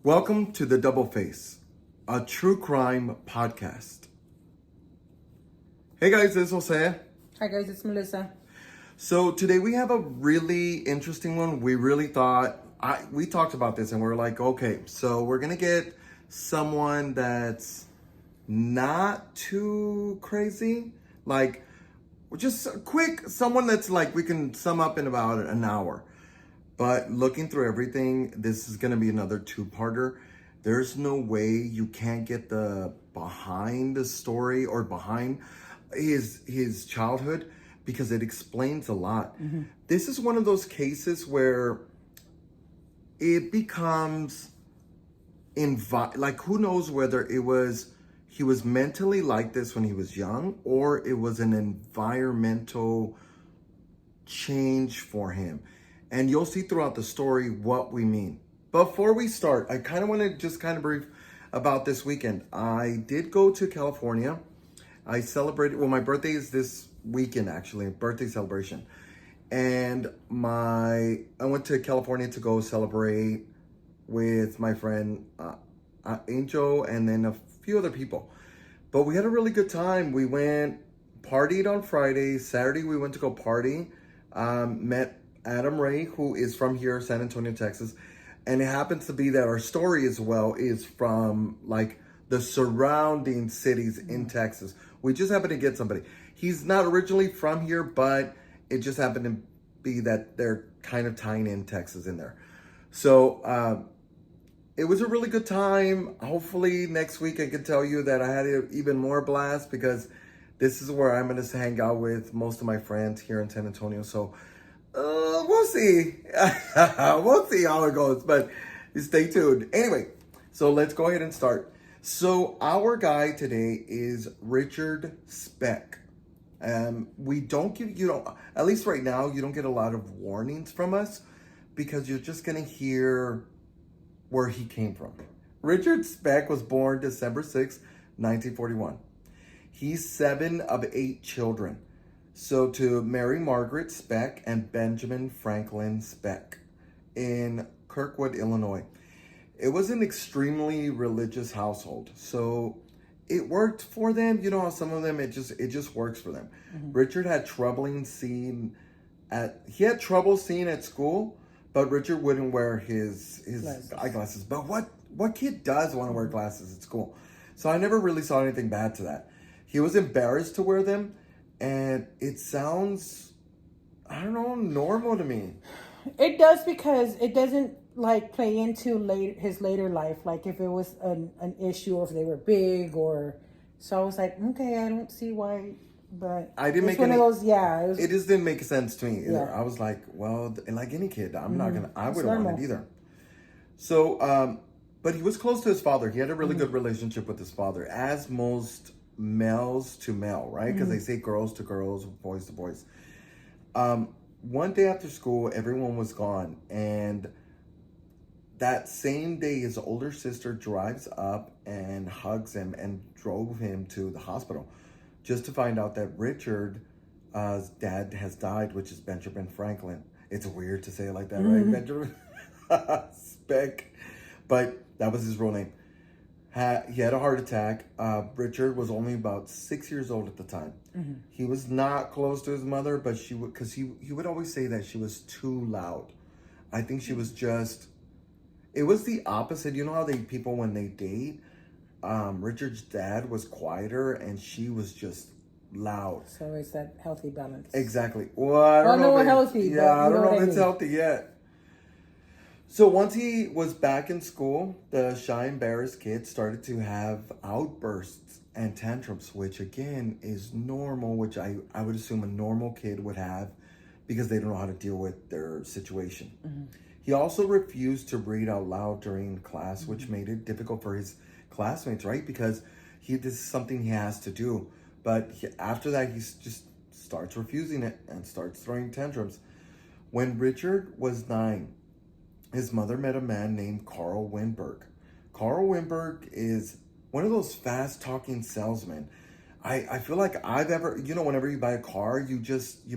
Welcome to The Double Face, a true crime podcast. Hey guys, this is Jose. Hi guys, it's Melissa. So today we have a really interesting one. We really thought, we talked about this and we're like, okay, so we're going to get someone that's not too crazy. Like, just a quick, someone that's like, we can sum up in about an hour. But looking through everything, this is going to be another two-parter. There's no way you can't get the behind the story or behind his childhood because it explains a lot. Mm-hmm. This is one of those cases where it becomes like, who knows whether he was mentally like this when he was young or it was an environmental change for him. And you'll see throughout the story what we mean. Before we start, I kind of want to just kind of brief about this weekend. I did go to California. I celebrated, my birthday is this weekend actually, birthday celebration. And I went to California to go celebrate with my friend Angel and then a few other people. But we had a really good time. We partied on Friday. Saturday we went to go party. Met Adam Ray, who is from here, San Antonio, Texas. And it happens to be that our story as well is from like the surrounding cities in Texas. We just happened to get somebody. He's not originally from here, but it just happened to be that they're kind of tying in Texas in there. So it was a really good time. Hopefully next week I can tell you that I had an even more blast because this is where I'm going to hang out with most of my friends here in San Antonio. So we'll see. We'll see how it goes, but stay tuned. Anyway, so let's go ahead and start. So our guy today is Richard Speck. We don't give, at least right now, you don't get a lot of warnings from us because you're just going to hear where he came from. Richard Speck was born December 6, 1941. He's 7 of 8 children. So to Mary Margaret Speck and Benjamin Franklin Speck in Kirkwood, Illinois. It was an extremely religious household. So it worked for them. You know how some of them, it just works for them. Mm-hmm. Richard had trouble seeing at school, but Richard wouldn't wear his eyeglasses. But what kid does want to wear glasses at school? So I never really saw anything bad to that. He was embarrassed to wear them. And it sounds, I don't know, normal to me. It does because it doesn't like play into his later life. Like if it was an issue or if they were big or, so I was like, okay, I don't see why, but I didn't make one of those, yeah. It just didn't make sense to me either. Yeah. I was like, well, like any kid, I wouldn't want it either. So, but he was close to his father. He had a really good relationship with his father, as most males to male, right? Because they say girls to girls, boys to boys. One day after school, everyone was gone. And that same day, his older sister drives up and hugs him and drove him to the hospital just to find out that Richard's dad has died, which is Benjamin Franklin. It's weird to say it like that, right? Benjamin Speck. But that was his real name. He had a heart attack. Richard was only about 6 years old at the time. Mm-hmm. He was not close to his mother, but because he would always say that she was too loud. I think she was it was the opposite. You know how people, when they date, Richard's dad was quieter and she was just loud. So it's that healthy balance. Exactly. Well, I don't know if it's healthy yet. So once he was back in school, the shy, embarrassed kid started to have outbursts and tantrums, which again is normal, which I would assume a normal kid would have because they don't know how to deal with their situation. Mm-hmm. He also refused to read out loud during class, which made it difficult for his classmates, right? Because this is something he has to do. But after that, he just starts refusing it and starts throwing tantrums. When Richard was 9, his mother met a man named Carl Winberg. Carl Winberg is one of those fast-talking salesmen. I feel like whenever you buy a car, you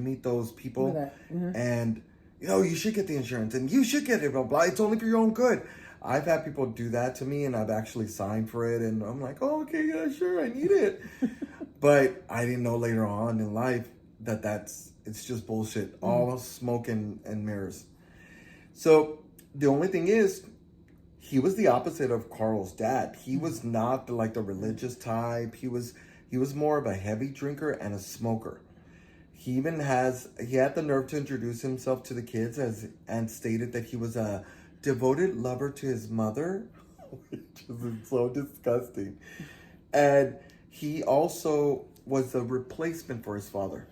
meet those people and, you should get the insurance and you should get it, blah, blah. It's only for your own good. I've had people do that to me, and I've actually signed for it, and I'm like, oh, okay, yeah, sure, I need it. But I didn't know later on in life that it's just bullshit, all smoke and mirrors. So the only thing is, he was the opposite of Carl's dad. He was not the religious type. He was more of a heavy drinker and a smoker. He had the nerve to introduce himself to the kids and stated that he was a devoted lover to his mother, which is so disgusting. And he also was a replacement for his father.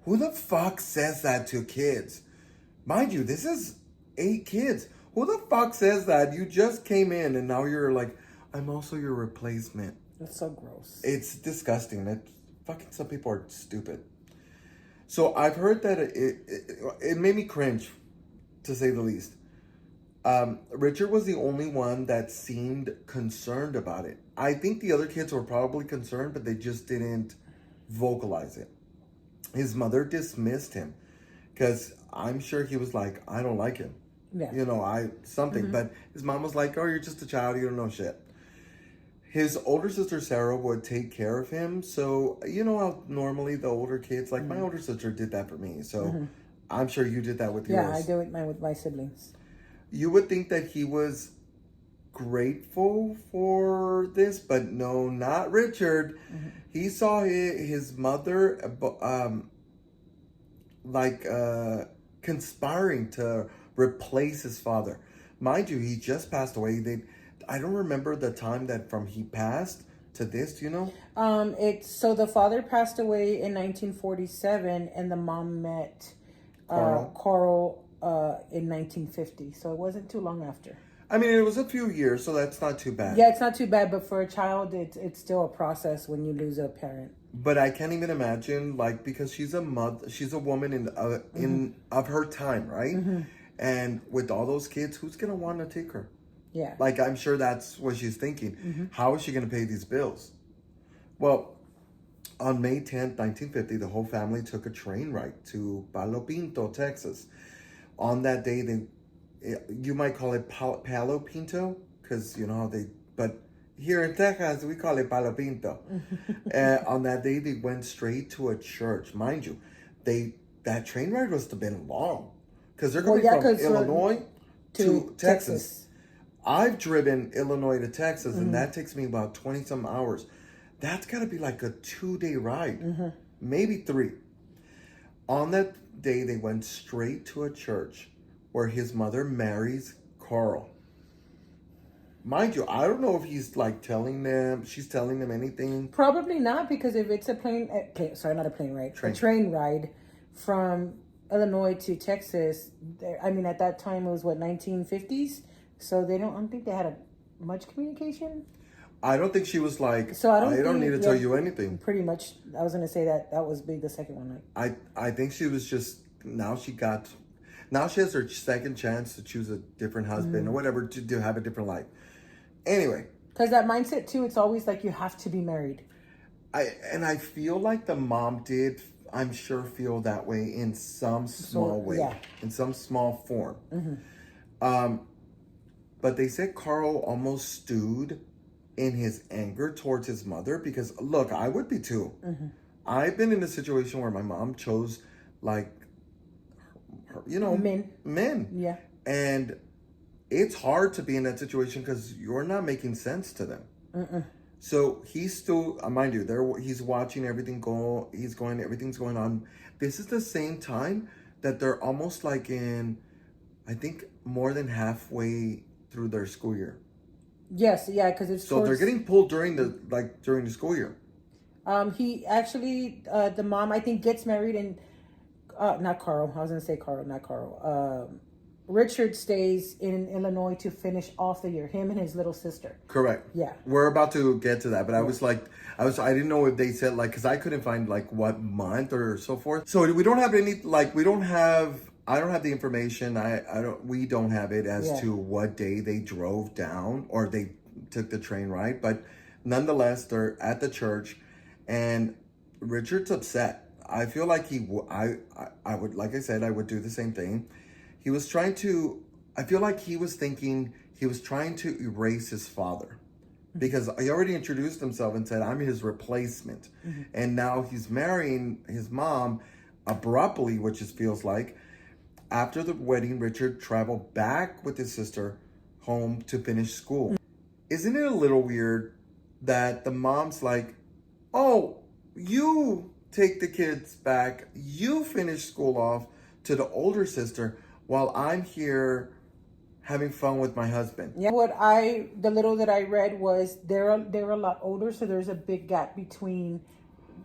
Who the fuck says that to kids? Mind you, this is 8 kids. Who the fuck says that? You just came in and now you're like, I'm also your replacement. That's so gross. It's disgusting. Some people are stupid. So I've heard that it made me cringe, to say the least. Richard was the only one that seemed concerned about it. I think the other kids were probably concerned, but they just didn't vocalize it. His mother dismissed him because I'm sure he was like, I don't like him. Yeah. But his mom was like, oh, you're just a child. You don't know shit. His older sister, Sarah, would take care of him. So, you know how normally the older kids, like my older sister did that for me. So I'm sure you did that with yours. Yeah, I do it with my siblings. You would think that he was grateful for this, but no, not Richard. He saw his mother conspiring to replace his father. Mind you, he just passed away. I don't remember the time that from he passed to this. Do you know? So the father passed away in 1947, and the mom met Carl in 1950. So it wasn't too long after. I mean, it was a few years, so that's not too bad. Yeah, it's not too bad, but for a child, it's still a process when you lose a parent. But I can't even imagine, because she's a mother, she's a woman in of her time, right? And with all those kids, who's gonna want to take her? Yeah. I'm sure that's what she's thinking. How is she gonna pay these bills? Well, on May 10th, 1950, the whole family took a train ride to Palo Pinto, Texas. On that day, you might call it Palo Pinto, because you know how but here in Texas, we call it Palo Pinto. On that day, they went straight to a church. Mind you, that train ride must have been long, because they're coming from Illinois to Texas. I've driven Illinois to Texas, and that takes me about 20-some hours. That's got to be like a 2-day ride, maybe 3. On that day, they went straight to a church where his mother marries Carl. Mind you, I don't know if he's she's telling them anything. Probably not, because if it's a train ride from Illinois to Texas, at that time it was 1950s, so I don't think they had much communication. I don't think she was like, so I don't need to tell you anything. Pretty much, I was going to say that was the second one. Right? I think she was just, now she has her second chance to choose a different husband or whatever, to have a different life. Anyway. Because that mindset too, it's always like you have to be married. I feel like the mom did, I'm sure, feel that way in some small way. Yeah. In some small form. But they said Carl almost stewed in his anger towards his mother, because look, I would be too. I've been in a situation where my mom chose men. Yeah. And it's hard to be in that situation because you're not making sense to them. So he's still, mind you, he's watching everything go. Everything's going on. This is the same time that they're almost in, I think, more than halfway through their school year. Yes, yeah, because it's so they're getting pulled during the school year. He actually, the mom, I think, gets married and not Carl. I was gonna say Carl, not Carl. Richard stays in Illinois to finish off the year. Him and his little sister. Correct. Yeah. We're about to get to that, but I didn't know if they said because I couldn't find what month or so forth. So we don't have any I don't have the information. We don't have it as to what day they drove down or they took the train ride, but nonetheless, they're at the church, and Richard's upset. I feel like I would, like I said, I would do the same thing. He was trying to I feel like he was thinking he was trying to erase his father because he already introduced himself and said, I'm his replacement. And now he's marrying his mom abruptly, which it feels like. After the wedding, Richard traveled back with his sister home to finish school. Isn't it a little weird that the mom's like, oh, you take the kids back, you finish school off to the older sister while I'm here having fun with my husband? Yeah. The little that I read was they're a lot older, so there's a big gap between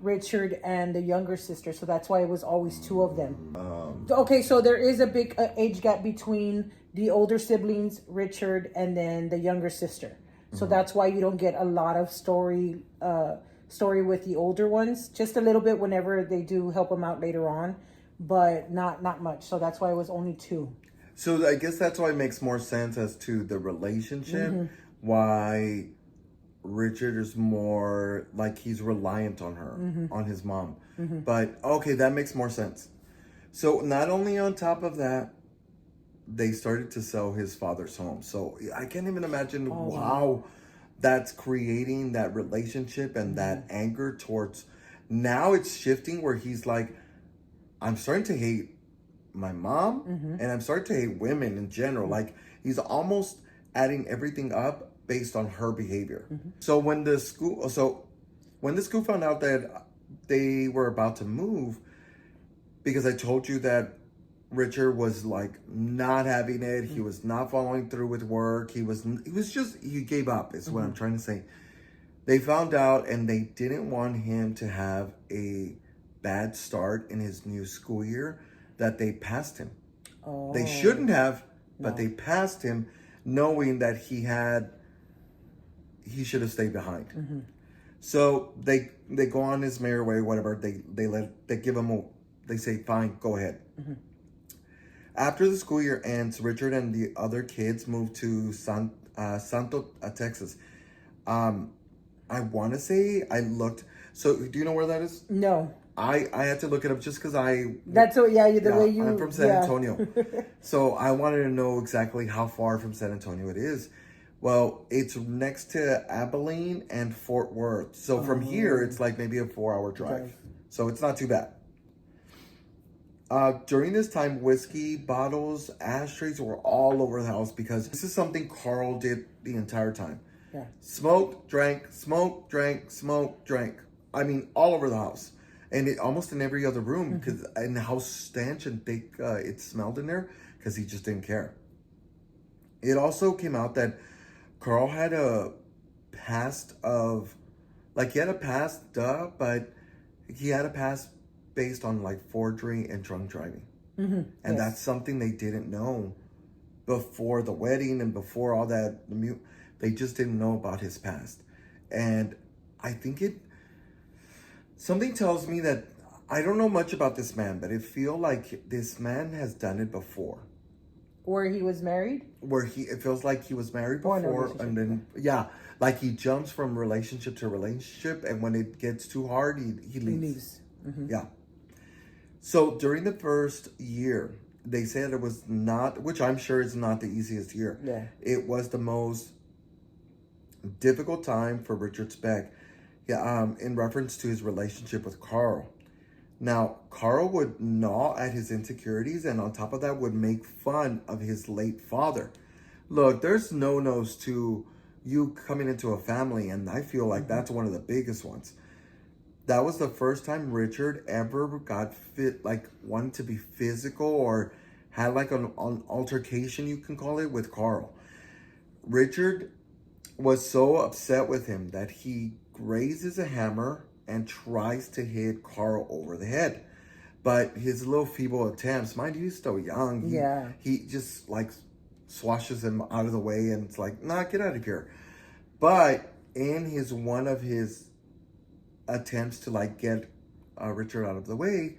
Richard and the younger sister, so that's why it was always two of them. Okay, so there is a big age gap between the older siblings, Richard, and then the younger sister. So that's why you don't get a lot of story with the older ones. Just a little bit whenever they do help them out later on, but not much. So that's why it was only two. So I guess that's why it makes more sense as to the relationship, why Richard is more like he's reliant on her, on his mom. But okay, that makes more sense. So not only on top of that, they started to sell his father's home. So I can't even imagine how that's creating that relationship and that anger towards. Now it's shifting where he's like, I'm starting to hate my mom and I'm starting to hate women in general. Like he's almost adding everything up based on her behavior. So when the school found out that they were about to move, because I told you that Richard was like not having it. He was not following through with work. He gave up is what I'm trying to say. They found out and they didn't want him to have a bad start in his new school year, that they passed him. They shouldn't have, but they passed him knowing that he should have stayed behind. So they go on his merry way, whatever. They say, fine, go ahead. After the school year ends, Richard and the other kids move to Santo, Texas. I want to say I looked. So do you know where that is? No. I had to look it up just because I'm from San Antonio. So I wanted to know exactly how far from San Antonio it is. Well, it's next to Abilene and Fort Worth. So from here, it's like maybe a 4-hour drive. So it's not too bad. During this time, whiskey bottles, ashtrays were all over the house because this is something Carl did the entire time. Yeah. Smoked, drank, smoked, drank, smoked, drank. I mean, all over the house. And almost in every other room, and how stanch and thick it smelled in there, because he just didn't care. It also came out that Carl had a past but he had a past based on like forgery and drunk driving. And that's something they didn't know before the wedding and before all that. They just didn't know about his past. And I think something tells me that I don't know much about this man, but it feels like this man has done it before. Where he was married? It feels like he was married before, and then like he jumps from relationship to relationship, and when it gets too hard, he leaves. Yeah. So during the first year, they said it was not, which I'm sure is not the easiest year. Yeah. It was the most difficult time for Richard Speck. Yeah, in reference to his relationship with Carl. Now, Carl would gnaw at his insecurities and on top of that would make fun of his late father. Look, there's no-nos to you coming into a family, and I feel like that's one of the biggest ones. That was the first time Richard ever got wanted to be physical or had like an altercation, you can call it, with Carl. Richard was so upset with him that he raises a hammer and tries to hit Carl over the head. But his little feeble attempts, mind you, he's still young. He just like swashes him out of the way and it's like, nah, get out of here. But in one of his attempts to like get Richard out of the way,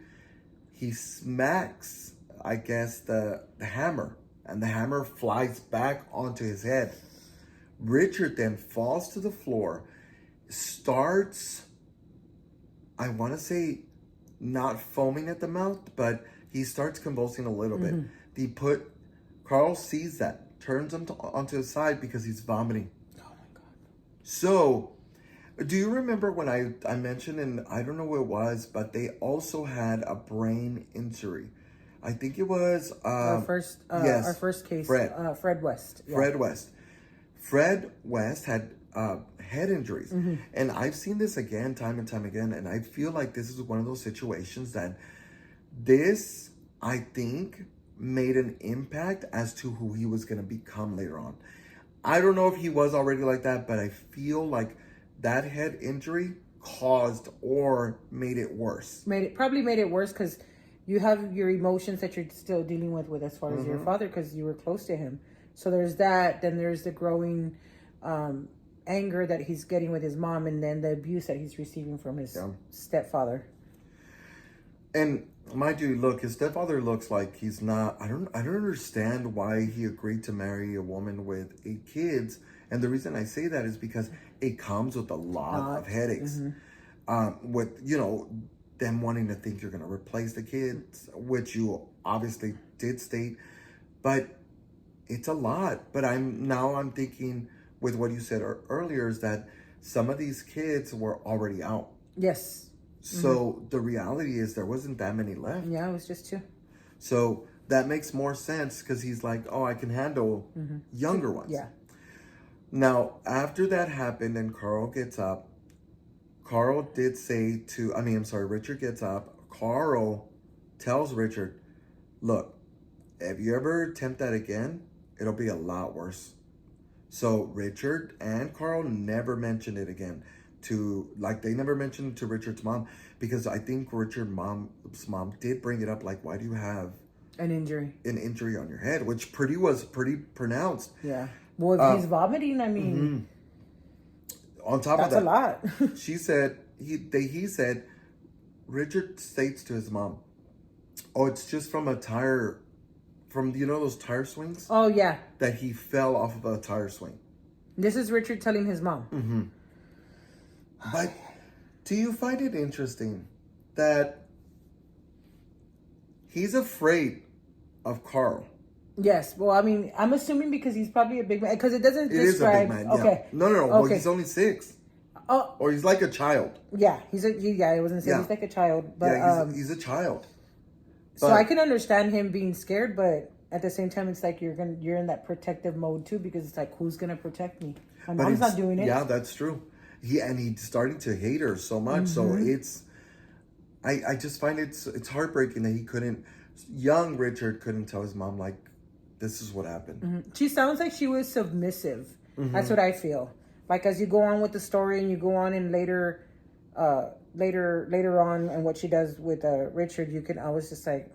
he smacks, I guess, the hammer, and the hammer flies back onto his head. Richard then falls to the floor, starts, I want to say, not foaming at the mouth, but he starts convulsing a little bit. He put Carl sees that, turns him onto his side because he's vomiting. Oh my God. So, do you remember when I mentioned, and I don't know what it was, but they also had a brain injury. I think it was Our yes, first case, Fred. Fred West. Yeah. Fred West. Fred West had head injuries. And I've seen this again, time and time again. And I feel like this is one of those situations that this, I think, made an impact as to who he was going to become later on. I don't know if he was already like that, but I feel like that head injury caused or made it worse. Probably made it worse because you have your emotions that you're still dealing with as far as your father, because you were close to him. So there's that. Then there's the growing anger that he's getting with his mom, and then the abuse that he's receiving from his stepfather. And mind you, look, his stepfather looks like he's not. I don't understand why he agreed to marry a woman with 8 kids. And the reason I say that is because it comes with a lot of headaches. With them wanting to think you're going to replace the kids, which you obviously did state, but it's a lot. But I'm thinking with what you said earlier is that some of these kids were already out. Yes. So the reality is there wasn't that many left. Yeah, it was just 2. So that makes more sense because he's like, oh, I can handle younger ones. Yeah. Now, after that happened and Carl gets up, Richard gets up. Carl tells Richard, look, if you ever attempt that again, it'll be a lot worse. So Richard and Carl never mentioned it again they never mentioned it to Richard's mom, because I think Richard's mom did bring it up, like, why do you have an injury on your head, which was pretty pronounced. Yeah. Well, if he's vomiting, I mean, on top of that, that's a lot. she said, he said, Richard states to his mom, oh, it's just from a tire, from, those tire swings? Oh, yeah. That he fell off of a tire swing. This is Richard telling his mom. But do you find it interesting that he's afraid of Carl? Yes. Well, I mean, I'm assuming because he's probably a big man. Because it doesn't describe... It is a big man, yeah. Okay. No. Okay. Well, he's only 6. Oh. Or he's like a child. Yeah. I wasn't saying he's like a child. But, yeah, he's a child. So I can understand him being scared, but at the same time, it's like you're in that protective mode too, because it's like, who's going to protect me? My mom's not doing it. Yeah, that's true. He's starting to hate her so much. So it's, I just find it's heartbreaking that young Richard couldn't tell his mom, like, this is what happened. She sounds like she was submissive. That's what I feel. Like, as you go on with the story and you go on in later on and what she does with Richard, I was just like,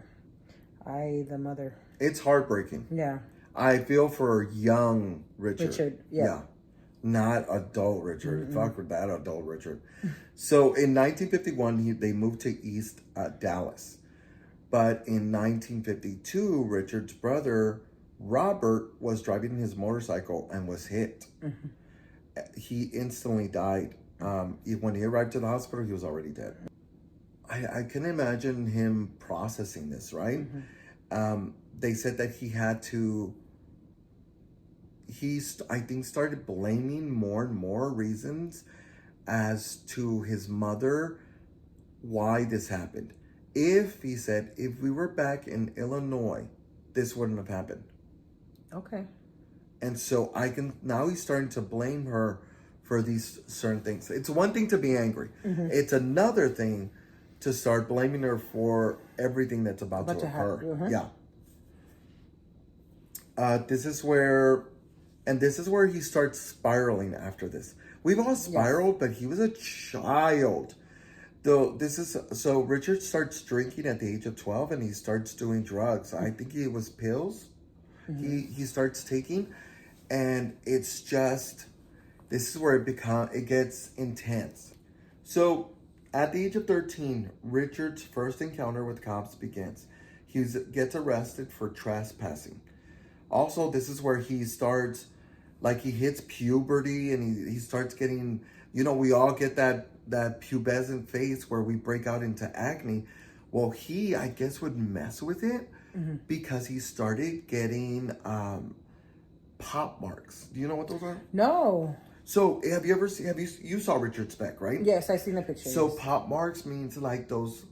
the mother. It's heartbreaking. Yeah. I feel for young Richard. Yeah. Not adult Richard. Fuck with that adult Richard. So in 1951, they moved to East Dallas. But in 1952, Richard's brother, Robert, was driving his motorcycle and was hit. He instantly died. When he arrived to the hospital, he was already dead. I can imagine him processing this, right? They said that he had to... I think, started blaming more and more reasons as to his mother why this happened. He said, if we were back in Illinois, this wouldn't have happened. Okay. And so now he's starting to blame her for these certain things. It's one thing to be angry. It's another thing to start blaming her for everything that's about to occur. Yeah. This is where he starts spiraling after this. We've all spiraled, but he was a child. So Richard starts drinking at the age of 12 and he starts doing drugs. I think it was pills. He starts taking, and it's just, this is where it gets intense. So at the age of 13, Richard's first encounter with cops begins. He gets arrested for trespassing. Also, this is where he starts, like, he hits puberty and he starts getting, we all get that pubescent phase where we break out into acne. Well, he, I guess, would mess with it because he started getting pop marks. Do you know what those are? No. So have you ever seen? You saw Richard Speck, right? Yes, I seen the pictures. So pop marks means like those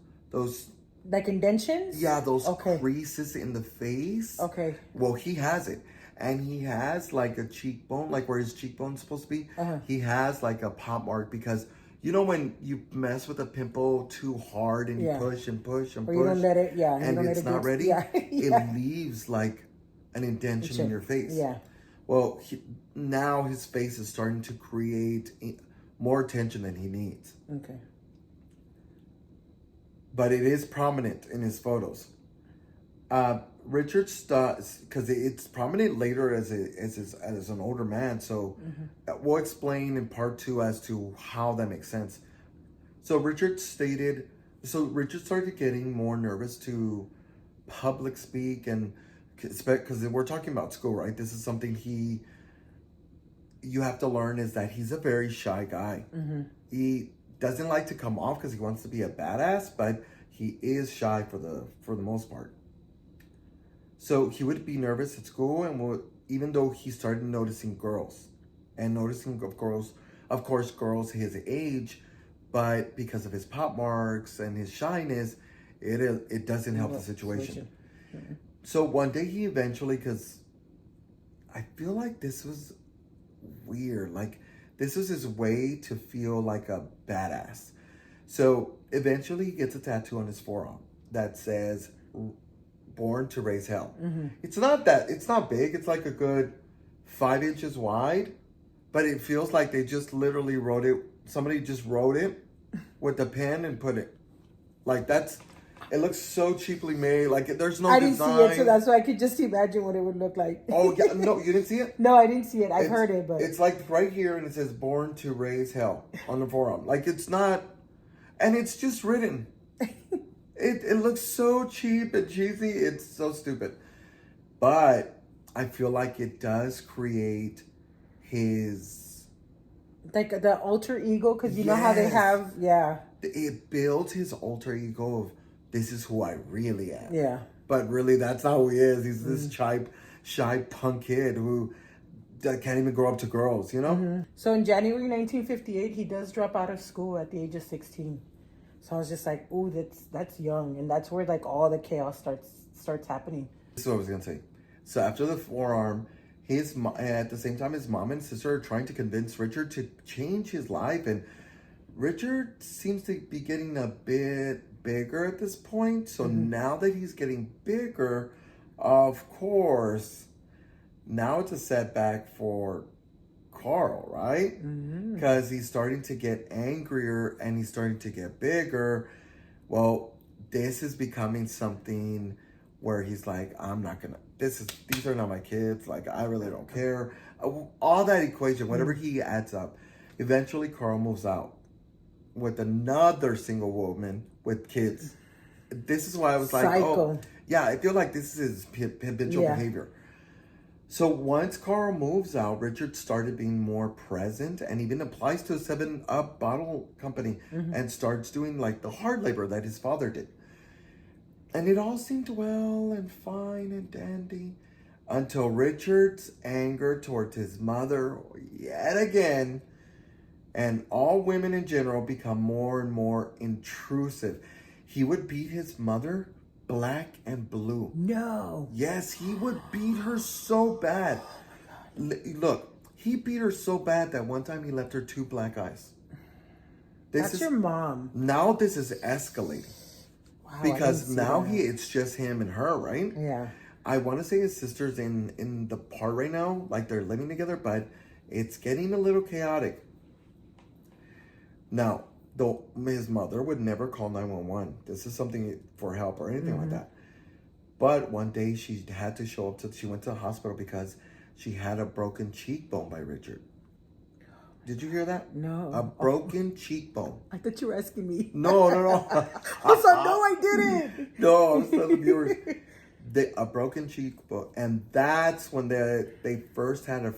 like indentions. yeah, those creases in the face. Okay. Well, he has it, and he has like a cheekbone, like where his cheekbone's supposed to be. He has like a pop mark because you know when you mess with a pimple too hard and you push and push and or push, you don't let it, and it's not ready. It leaves like an indention in your face. Yeah. Well, now his face is starting to create more attention than he needs. Okay. But it is prominent in his photos. Richard because it's prominent later as an older man. So we'll explain in part 2 as to how that makes sense. So Richard started getting more nervous to public speak and because we're talking about school, right? This is something you have to learn is that he's a very shy guy. He doesn't like to come off because he wants to be a badass, but he is shy for the most part. So he would be nervous at school, and even though he started noticing girls, of course, girls his age, but because of his pop marks and his shyness, it doesn't help the situation. So one day he eventually, because I feel like this was weird, like this was his way to feel like a badass. So eventually he gets a tattoo on his forearm that says "Born to Raise Hell." It's not big. It's like a good 5 inches wide, but it feels like they just literally wrote it. Somebody just wrote it with a pen and put it. Like it looks so cheaply made. Like there's no design. I didn't see it, so that's why I could just imagine what it would look like. Oh yeah, no, you didn't see it? No, I didn't see it. I've heard it, but it's like right here, and it says "Born to Raise Hell" on the forearm. Like it's not, and it's just written. It looks so cheap and cheesy. It's so stupid, but I feel like it does create his like the alter ego, because you know how they have It builds his alter ego of this is who I really am. Yeah. But really, that's not who he is. He's this shy punk kid who can't even grow up to girls, you know? So in January 1958, he does drop out of school at the age of 16. So I was just like, ooh, that's young. And that's where like all the chaos starts happening. This is what I was going to say. So after the forearm, at the same time, his mom and sister are trying to convince Richard to change his life. And Richard seems to be getting a bit bigger at this point. So now that he's getting bigger, of course, now it's a setback for Carl, right? Because he's starting to get angrier and he's starting to get bigger. Well, this is becoming something where he's like, I'm not gonna, these are not my kids. Like, I really don't care. All that equation, whatever he adds up. Eventually, Carl moves out with another single woman with kids. This is why I was like, oh, yeah, I feel like this is his habitual behavior. So once Carl moves out, Richard started being more present and even applies to a 7-Up bottle company and starts doing like the hard labor that his father did. And it all seemed well and fine and dandy until Richard's anger towards his mother yet again, and all women in general, become more and more intrusive. He would beat his mother black and blue. No. Yes, he would beat her so bad. Look, he beat her so bad that one time he left her 2 black eyes. That's your mom. Now this is escalating. Wow, because now it's just him and her, right? Yeah. I want to say his sister's in the part right now, like they're living together, but it's getting a little chaotic. Now, though his mother would never call 911. This is something for help or anything like that. But one day she had to show up she went to the hospital because she had a broken cheekbone by Richard. Did you hear that? No. A broken cheekbone. I thought you were asking me. No. I was like, no, I didn't. No, I'm telling the viewers. A broken cheekbone. And that's when they first had a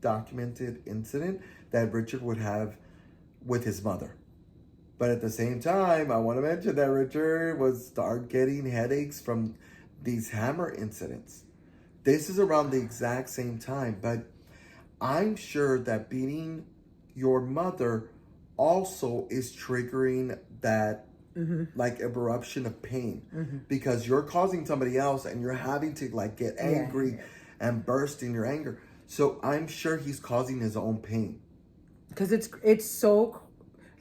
documented incident that Richard would have with his mother. But at the same time, I want to mention that Richard would start getting headaches from these hammer incidents. This is around the exact same time, but I'm sure that beating your mother also is triggering that like eruption of pain because you're causing somebody else and you're having to like get angry and burst in your anger. So I'm sure he's causing his own pain. Because it's so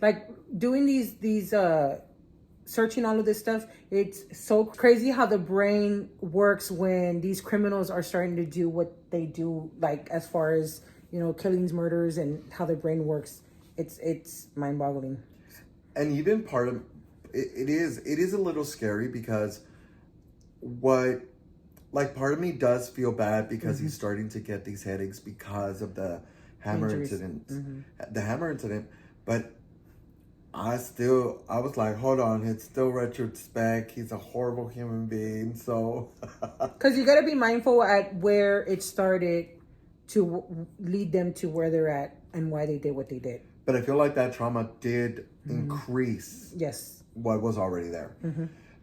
like doing these searching all of this stuff, it's so crazy how the brain works when these criminals are starting to do what they do, like as far as, you know, killings, murders, and how their brain works. It's mind-boggling. And even part of it is a little scary because what like part of me does feel bad because he's starting to get these headaches because of the hammer Injuries. incident. The hammer incident, but I was like, hold on, it's still Richard Speck. He's a horrible human being. So, because you got to be mindful at where it started to lead them to where they're at and why they did what they did. But I feel like that trauma did increase what was already there.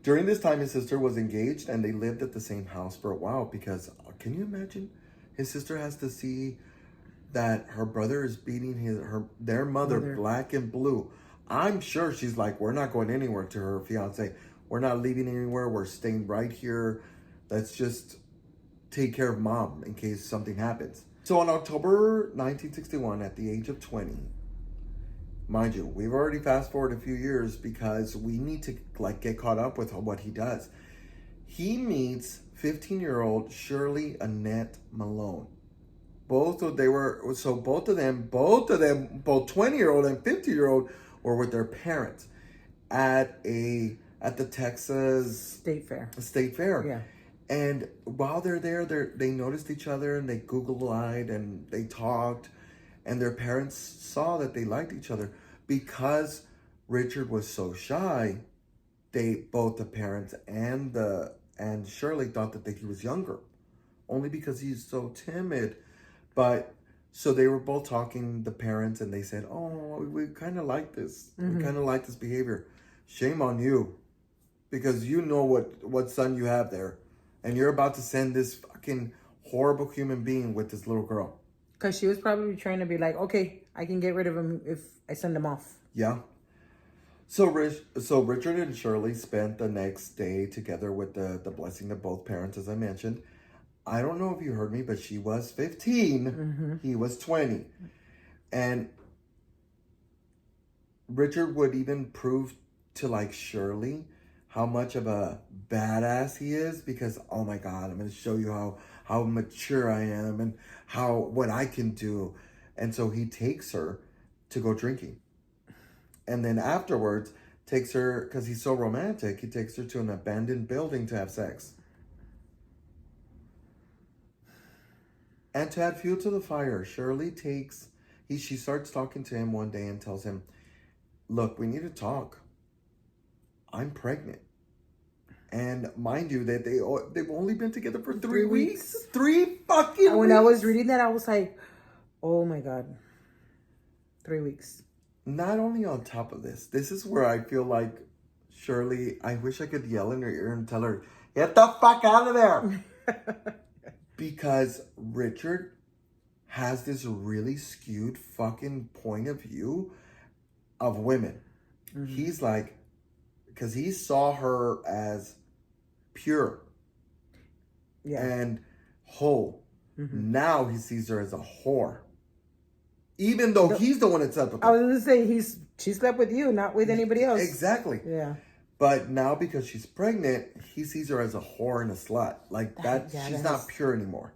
During this time, his sister was engaged and they lived at the same house for a while because can you imagine? His sister has to see that her brother is beating their mother black and blue. I'm sure she's like, we're not going anywhere, to her fiance. We're not leaving anywhere. We're staying right here. Let's just take care of mom in case something happens. So on October 1961, at the age of 20, mind you, we've already fast forwarded a few years because we need to like get caught up with what he does. He meets 15-year-old Shirley Annette Malone. Both of them, both 20-year-old and 50-year-old were with their parents at the Texas State Fair. Yeah. And while they're there, they noticed each other and they Google-eyed and they talked, and their parents saw that they liked each other. Because Richard was so shy, both the parents and Shirley thought that he was younger, only because he's so timid. But so they were both talking, the parents, and they said, "Oh, we kind of like this. We kind of like this behavior. Shame on you, because you know what son you have there, and you're about to send this fucking horrible human being with this little girl." Because she was probably trying to be like, okay, I can get rid of him if I send him off. Yeah. So Richard and Shirley spent the next day together with the blessing of both parents, as I mentioned. I don't know if you heard me, but she was 15. He was 20. And Richard would even prove to like Shirley how much of a badass he is because, oh my God, I'm going to show you how mature I am and what I can do. And so he takes her to go drinking. And then afterwards takes her, because he's so romantic, he takes her to an abandoned building to have sex. And to add fuel to the fire, Shirley she starts talking to him one day and tells him, "Look, we need to talk. I'm pregnant." And mind you, that they've only been together for 3 weeks. 3 fucking weeks. When I was reading that, I was like, oh my God. 3 weeks. Not only on top of this is where I feel like Shirley, I wish I could yell in her ear and tell her, "Get the fuck out of there." Because Richard has this really skewed fucking point of view of women. He's like, because he saw her as pure and whole. Now he sees her as a whore. Even though he's the one that slept with her. I was going to say, she slept with you, not with anybody else. Exactly. Yeah. But now because she's pregnant, he sees her as a whore and a slut. Like that, she's not pure anymore.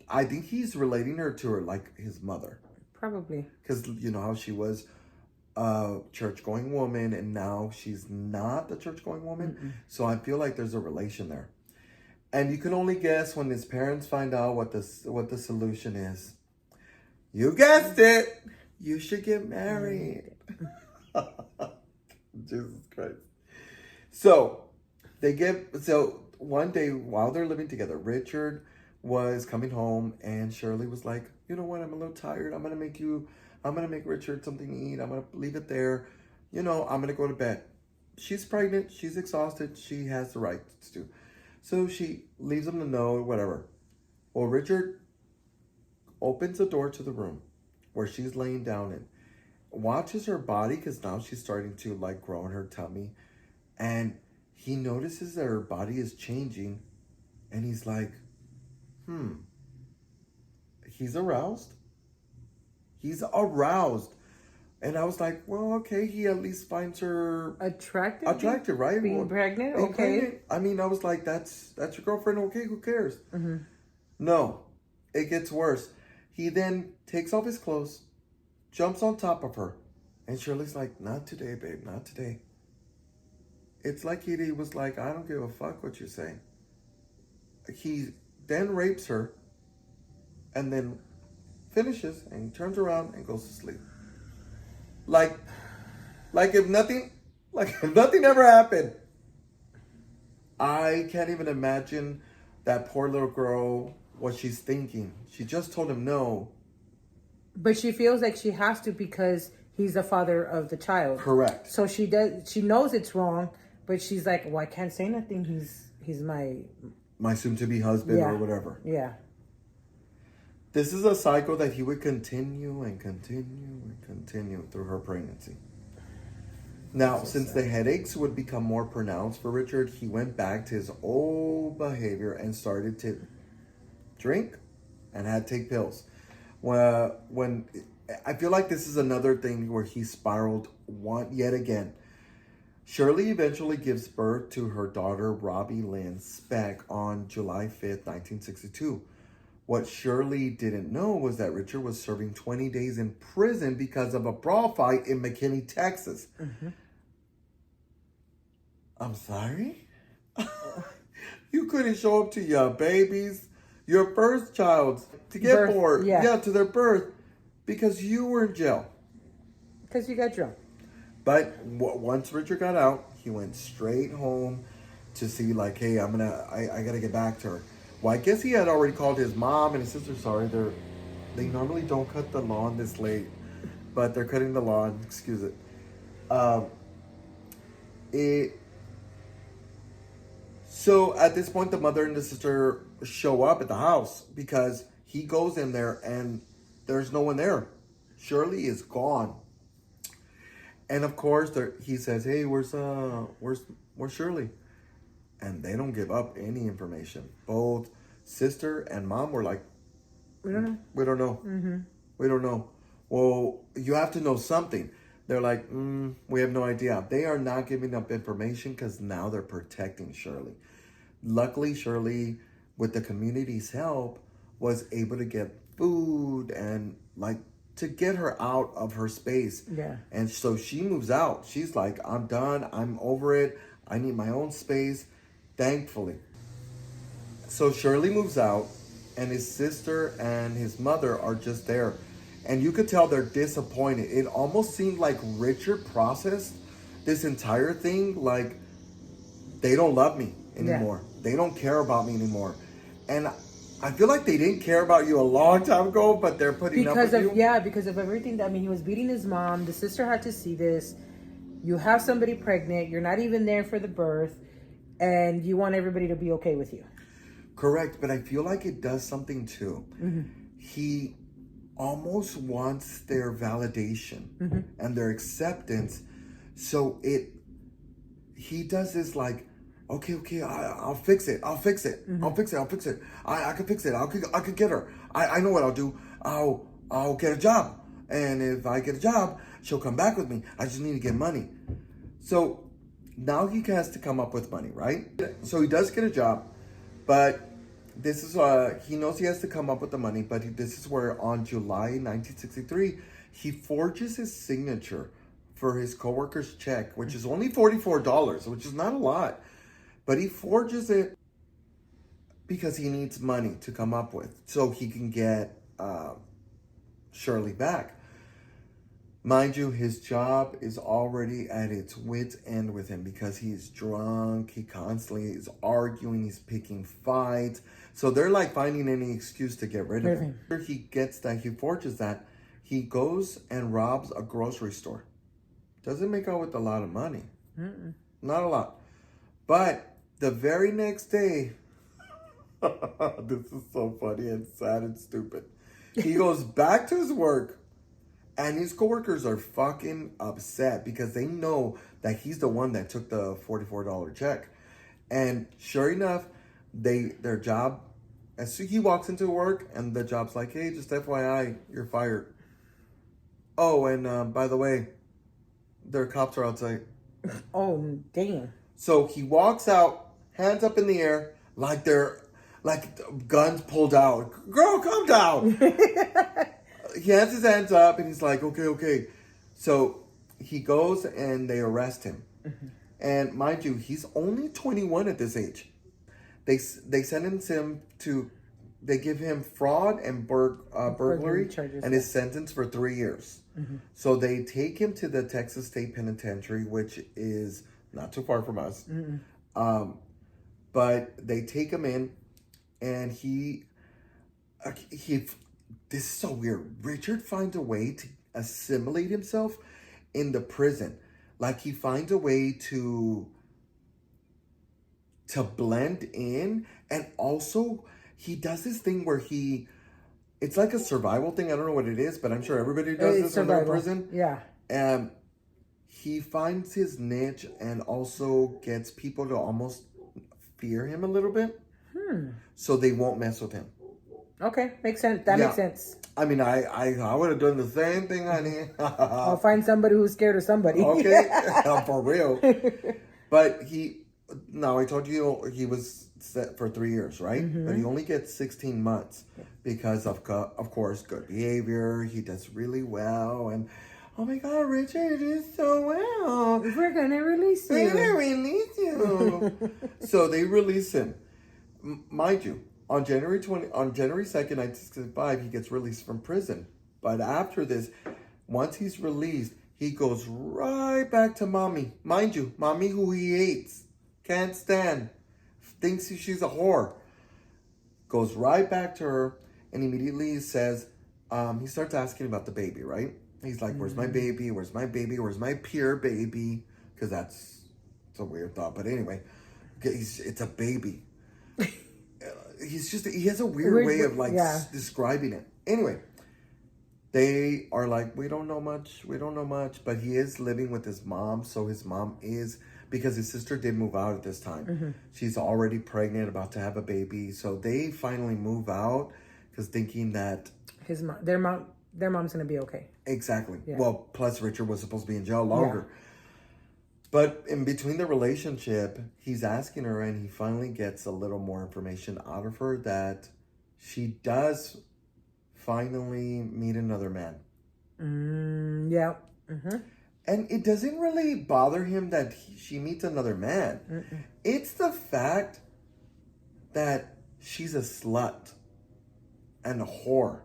I think he's relating her to her like his mother. Probably. Because you know how she was a church-going woman and now she's not the church-going woman. So I feel like there's a relation there. And you can only guess when his parents find out what the solution is. You guessed it. You should get married. Jesus Christ. So one day while they're living together, Richard was coming home and Shirley was like, "You know what? I'm a little tired. I'm going to make Richard something to eat. I'm going to leave it there. I'm going to go to bed." She's pregnant. She's exhausted. She has the right to do. So she leaves him a note, whatever. Well, Richard opens the door to the room where she's laying down in, watches her body because now she's starting to like grow in her tummy, and he notices that her body is changing, and he's like, he's aroused. He's aroused. And I was like, well, okay, he at least finds her attractive, right? Being pregnant, being okay. pregnant. I mean, I was like, that's your girlfriend, okay? Who cares? Mm-hmm. No, it gets worse. He then takes off his clothes, jumps on top of her, and Shirley's like, not today, babe, not today. It's like he was like, I don't give a fuck what you're saying. He then rapes her, and then finishes, and he turns around and goes to sleep. Like if nothing ever happened. I can't even imagine that poor little girl, what she's thinking. She just told him no. But she feels like she has to because he's the father of the child. Correct. So she knows it's wrong, but she's like, well, I can't say nothing. He's my soon-to-be husband or whatever. Yeah. This is a cycle that he would continue and continue and continue through her pregnancy. Now, since the headaches would become more pronounced for Richard, he went back to his old behavior and started to drink and had to take pills. When I feel like this is another thing where he spiraled yet again. Shirley eventually gives birth to her daughter, Robbie Lynn Speck, on July 5th, 1962. What Shirley didn't know was that Richard was serving 20 days in prison because of a brawl fight in McKinney, Texas. Mm-hmm. I'm sorry? You couldn't show up to your babies, your first child, to get born, to their birth, because you were in jail. Because you got drunk. But once Richard got out, he went straight home to see, like, hey, I gotta get back to her. Well, I guess he had already called his mom and his sister. Sorry, they normally don't cut the lawn this late, but they're cutting the lawn. Excuse it. So at this point, the mother and the sister show up at the house because he goes in there and there's no one there. Shirley is gone. And of course, he says, "Hey, where's Shirley?" And they don't give up any information. Both sister and mom were like, "We don't know. We don't know. Mm-hmm. We don't know." Well, you have to know something. They're like, we have no idea. They are not giving up information because now they're protecting Shirley. Luckily, Shirley, with the community's help, was able to get food and to get her out of her space. Yeah. And so she moves out. She's like, I'm done. I'm over it. I need my own space. Thankfully. So Shirley moves out, and his sister and his mother are just there. And you could tell they're disappointed. It almost seemed like Richard processed this entire thing like they don't love me anymore. Yeah. They don't care about me anymore. And I feel like they didn't care about you a long time ago, but they're putting up with you. Yeah, because of everything. I mean, he was beating his mom. The sister had to see this. You have somebody pregnant. You're not even there for the birth. And you want everybody to be okay with you. Correct. But I feel like it does something too. Mm-hmm. He almost wants their validation and their acceptance. So he does this like, okay, I'll fix it. I'll fix it. Mm-hmm. I'll fix it. I can fix it. I could get her. I know what I'll do. I'll get a job. And if I get a job, she'll come back with me. I just need to get money. So now he has to come up with money, right? So he does get a job, but this is, he knows he has to come up with the money, but this is where on July 1963, he forges his signature for his coworker's check, which is only $44, which is not a lot. But he forges it because he needs money to come up with so he can get Shirley back. Mind you, his job is already at its wit's end with him because he's drunk. He constantly is arguing. He's picking fights. So they're like finding any excuse to get rid of him. He gets that. He forges that. He goes and robs a grocery store. Doesn't make out with a lot of money. Mm-mm. Not a lot. But The very next day, this is so funny and sad and stupid. He goes back to his work, and his coworkers are fucking upset because they know that he's the one that took the $44 check. And sure enough, their job, as soon he walks into work, and the job's like, hey, just FYI, you're fired. Oh, and by the way, their cops are outside. Oh, damn. So he walks out, hands up in the air, like they're like guns pulled out. Girl, calm down. He has his hands up, and he's like, okay. So he goes, and they arrest him. Mm-hmm. And mind you, he's only 21 at this age. They sentence him to, they give him fraud and burglary charges, and his sentence for 3 years. Mm-hmm. So they take him to the Texas State Penitentiary, which is not too far from us. Mm-hmm. But they take him in, and he this is so weird. Richard finds a way to assimilate himself in the prison. Like he finds a way to blend in, and also he does this thing where it's like a survival thing. I don't know what it is, but I'm sure everybody does this when they're in prison. Yeah. He finds his niche and also gets people to almost fear him a little bit. So they won't mess with him. Okay, makes sense. That makes sense. I mean, I would have done the same thing, honey. I'll find somebody who's scared of somebody. Okay, for real. But I told you he was set for 3 years, right? Mm-hmm. But he only gets 16 months because of course, good behavior. He does really well, and oh my God, Richard, you did so well. We're gonna release you. We're gonna release you. So they release him. Mind you, on January 2nd, 1965, he gets released from prison. But after this, once he's released, he goes right back to mommy. Mind you, mommy who he hates, can't stand, thinks she's a whore. Goes right back to her, and immediately says, he starts asking about the baby, right? He's like, where's my baby? Where's my baby? Where's my pure baby? Because it's a weird thought. But anyway, it's a baby. He has a weird way of describing it. Anyway, they are like, we don't know much, but he is living with his mom. So his mom is, because his sister did move out at this time. Mm-hmm. She's already pregnant, about to have a baby. So they finally move out because thinking that their mom's going to be okay. Exactly. Yeah. Well, plus Richard was supposed to be in jail longer. Yeah. But in between the relationship, he's asking her, and he finally gets a little more information out of her that she does finally meet another man. Yeah. Mm-hmm. And it doesn't really bother him that she meets another man. Mm-mm. It's the fact that she's a slut and a whore,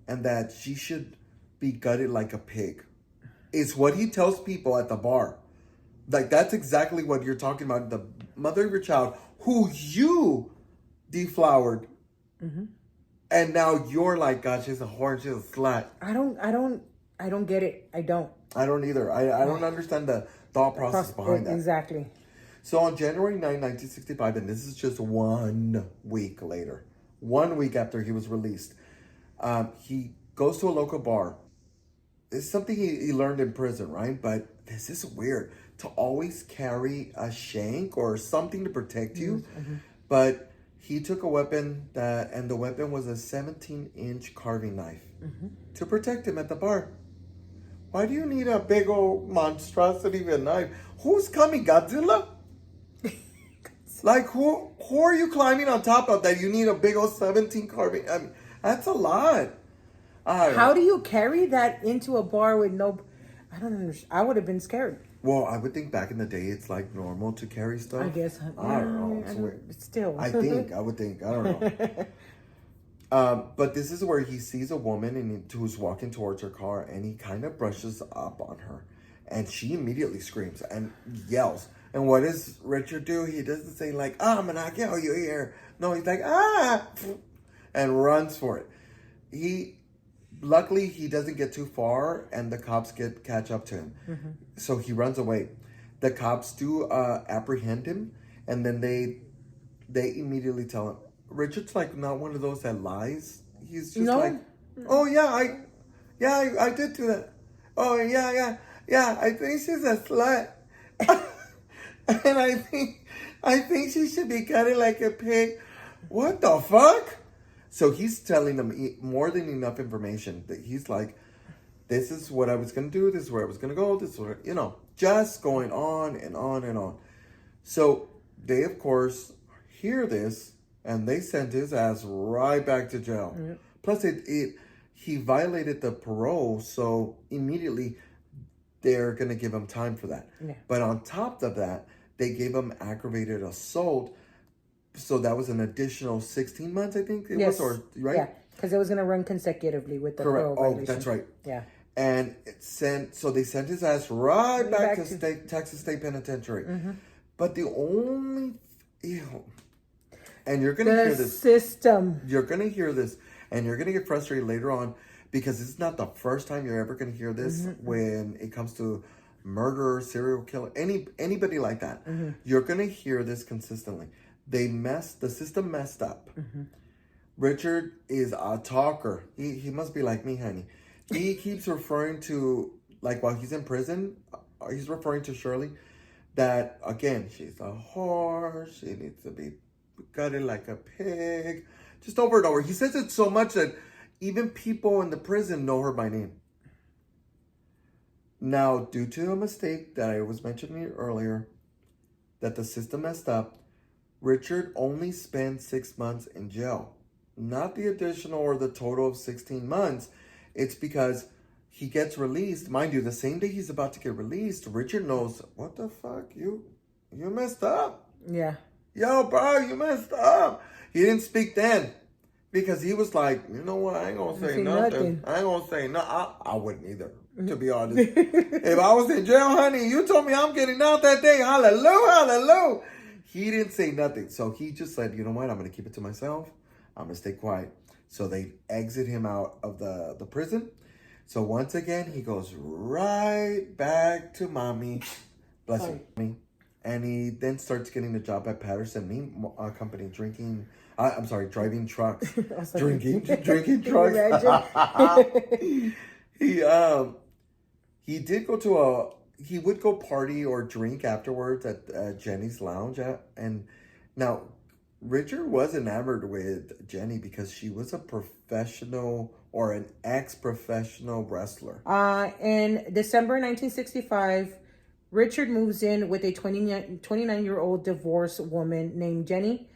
and that she should be gutted like a pig. It's what he tells people at the bar. Like, that's exactly what you're talking about. The mother of your child, who you deflowered. Mm-hmm. And now you're like, God, she's a whore and she's a slut. I don't get it. I don't either. I don't understand the thought process behind that. Exactly. So on January 9, 1965, and this is just 1 week later, 1 week after he was released, he goes to a local bar. It's something he learned in prison, right? But this is weird. To always carry a shank or something to protect you. Mm-hmm. But he took a weapon and the weapon was a 17-inch carving knife to protect him at the bar. Why do you need a big old monstrosity of a knife? Who's coming, Godzilla? Like, who are you climbing on top of that you need a big old 17 carving? I mean, that's a lot. How do you carry that into a bar with no... I don't understand. I would have been scared. Well, I would think back in the day, it's like normal to carry stuff. I guess. I don't know. Still. I would think. I don't know. But this is where he sees a woman who's walking towards her car, and he kind of brushes up on her. And she immediately screams and yells. And what does Richard do? He doesn't say like, I'm going to kill you here. No, he's like, and runs for it. Luckily, he doesn't get too far, and the cops catch up to him. Mm-hmm. So he runs away. The cops do apprehend him, And then they immediately tell him, Richard's like not one of those that lies. He's just No. like, oh yeah, I did do that. Oh yeah, I think she's a slut. And I think she should be cutting like a pig. What the fuck? So he's telling them more than enough information that he's like, this is what I was going to do. This is where I was going to go. This is what, just going on and on and on. So they, of course, hear this and they send his ass right back to jail. Mm-hmm. Plus, he violated the parole. So immediately they're going to give him time for that. Yeah. But on top of that, they gave him aggravated assault. So that was an additional 16 months, I think it was, or right? Yeah, because it was going to run consecutively with the parole violation. Oh, that's right. Yeah. And they sent his ass right back to Texas State Penitentiary. Mm-hmm. But the only, and you're going to hear this. System. You're going to hear this, and you're going to get frustrated later on because it's not the first time you're ever going to hear this when it comes to murder, serial killer, anybody like that. Mm-hmm. You're going to hear this consistently. The system messed up. Mm-hmm. Richard is a talker. He must be like me, honey. He keeps referring to, like while he's in prison, he's referring to Shirley that, again, she's a whore. She needs to be gutted like a pig. Just over and over. He says it so much that even people in the prison know her by name. Now, due to a mistake that I was mentioning earlier, that the system messed up, Richard only spent 6 months in jail. Not the additional or the total of 16 months. It's because he gets released. Mind you, the same day he's about to get released, Richard knows, what the fuck? You messed up. Yeah. Yo, bro, you messed up. He didn't speak then because he was like, you know what? I ain't going to say nothing. I ain't going to say nothing. I wouldn't either, to be honest. If I was in jail, honey, you told me I'm getting out that day. Hallelujah, hallelujah. He didn't say nothing. So he just said, you know what? I'm going to keep it to myself. I'm going to stay quiet. So they exit him out of the prison. So once again, he goes right back to mommy. Bless you. And he then starts getting a job at Patterson Meat Company driving trucks. drinking trucks. He did go to he would go party or drink afterwards at Jenny's Lounge. And now, Richard was enamored with Jenny because she was a professional or an ex-professional wrestler. In December 1965, Richard moves in with a 29-year-old divorced woman named Jenny.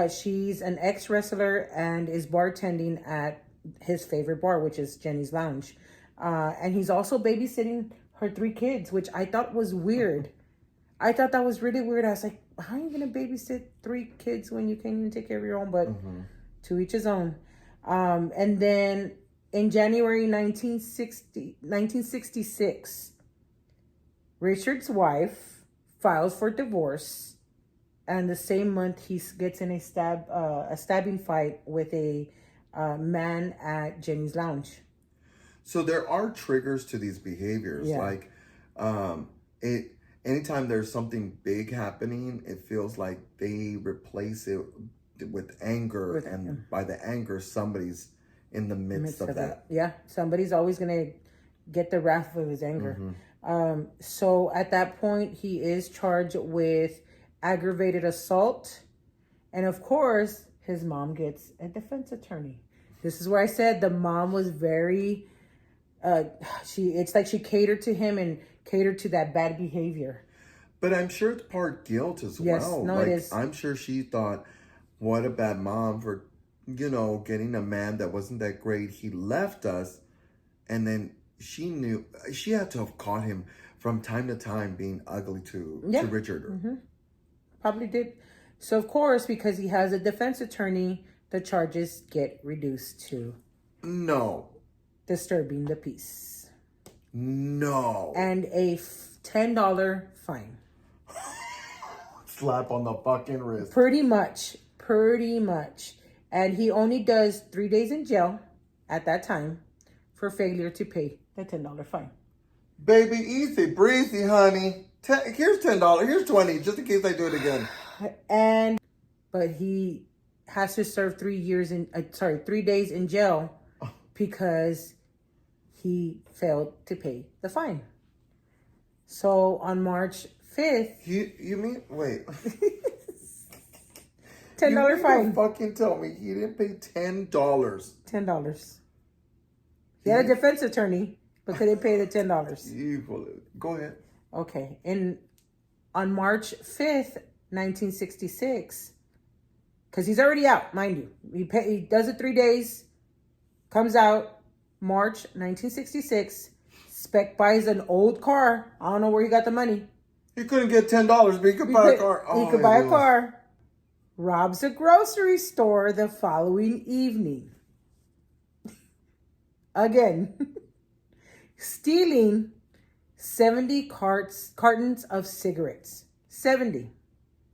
She's an ex-wrestler and is bartending at his favorite bar, which is Jenny's Lounge. And he's also babysitting her 3 kids, which I thought was weird. I thought that was really weird. I was like, how are you going to babysit 3 kids when you can't even take care of your own? But to each his own. And then in January 1966, Richard's wife files for divorce. And the same month, he gets in a stabbing fight with a man at Jenny's Lounge. So there are triggers to these behaviors. Yeah. Like, anytime there's something big happening, it feels like they replace it with anger. And by the anger, somebody's in the midst of that. Yeah, somebody's always going to get the wrath of his anger. Mm-hmm. So at that point, he is charged with aggravated assault. And of course, his mom gets a defense attorney. This is where I said the mom was very... it's like she catered to him and catered to that bad behavior. But I'm sure it's part guilt as well. No, it is. I'm sure she thought, what a bad mom for, getting a man that wasn't that great. He left us. And then she knew she had to have caught him from time to time being ugly to Richard. Mm-hmm. Probably did. So, of course, because he has a defense attorney, the charges get reduced to... No. Disturbing the peace. No. And a $10 fine. Slap on the fucking wrist. Pretty much. And he only does 3 days in jail at that time for failure to pay the $10 fine. Baby, easy breezy, honey. Here's $10. Here's $20, just in case I do it again. But he has to serve 3 days in jail because he failed to pay the fine. So on March 5th, You mean wait? $10 fine. Fucking tell me he didn't pay $10. $10. He had a defense attorney, but couldn't pay the $10. Go ahead. Okay. And on March 5th, 1966, because he's already out, mind you. He does it 3 days, comes out, March 1966. Speck buys an old car. I don't know where he got the money. He couldn't get $10, but he could buy a car. He could buy a car. Robs a grocery store the following evening. Again. Stealing 70 cartons of cigarettes. 70.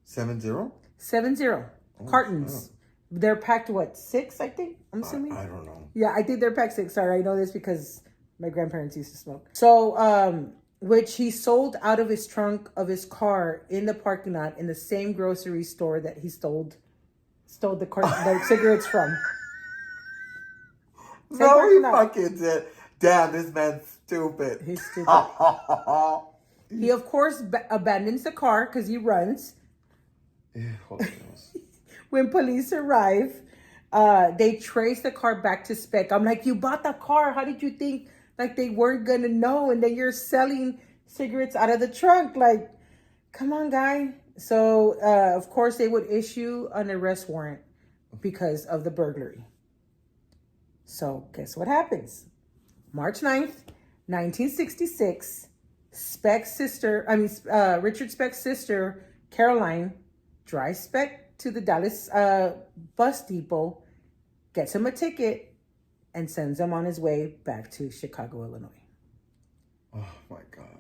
70? 70 cartons. They're packed, 6, I think? I'm assuming? I don't know. Yeah, I think they're packed 6. Sorry, I know this because my grandparents used to smoke. So, which he sold out of his trunk of his car in the parking lot in the same grocery store that he stole the cigarettes from. No, he fucking did. Damn, this man's stupid. He's stupid. He, of course, abandons the car because he runs. When police arrive, they trace the car back to Speck. I'm like, you bought the car. How did you think like they weren't going to know? And then you're selling cigarettes out of the trunk. Like, come on, guy. So, of course, they would issue an arrest warrant because of the burglary. So, guess what happens? March 9th, 1966, Richard Speck's sister, Caroline, drives Speck to the Dallas bus depot, gets him a ticket, and sends him on his way back to Chicago, Illinois. Oh, my God.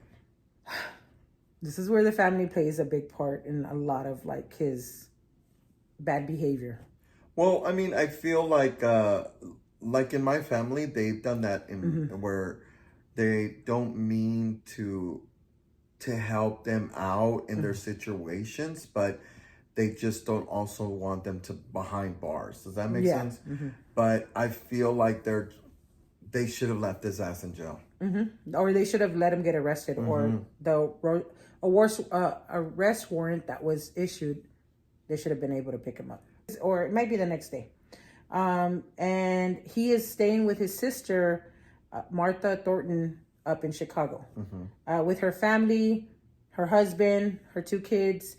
This is where the family plays a big part in a lot of, like, his bad behavior. Well, I mean, I feel like in my family, they've done that in where they don't mean to help them out in their situations, but they just don't also want them to behind bars. Does that make sense? Mm-hmm. But I feel like they should have left his ass in jail. Mm-hmm. Or they should have let him get arrested, or the arrest warrant that was issued, they should have been able to pick him up. Or it might be the next day. And he is staying with his sister, Martha Thornton, up in Chicago, with her family, her husband, her 2 kids.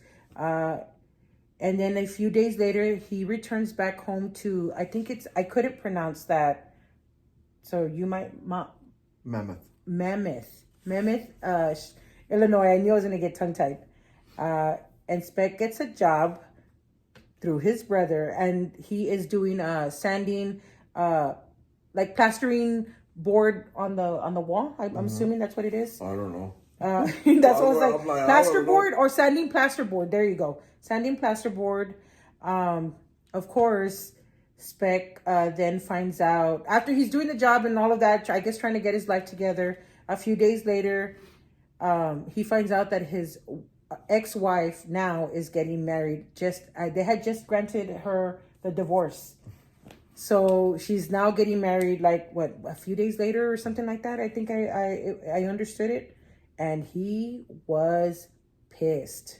And then a few days later, he returns back home to, I couldn't pronounce that. So you might, Mammoth, Illinois. I knew I was going to get tongue-tied. And Speck gets a job through his brother, and he is doing sanding, like plastering board on the wall. I'm assuming that's what it is. I don't know. That's what it's like. Plasterboard or sanding plasterboard. There you go. Sanding plasterboard. Of course, Speck then finds out after he's doing the job and all of that, I guess trying to get his life together. A few days later, he finds out that his ex-wife now is getting married. They had just granted her the divorce. So she's now getting married, like, a few days later or something like that. I think I understood it. And he was pissed.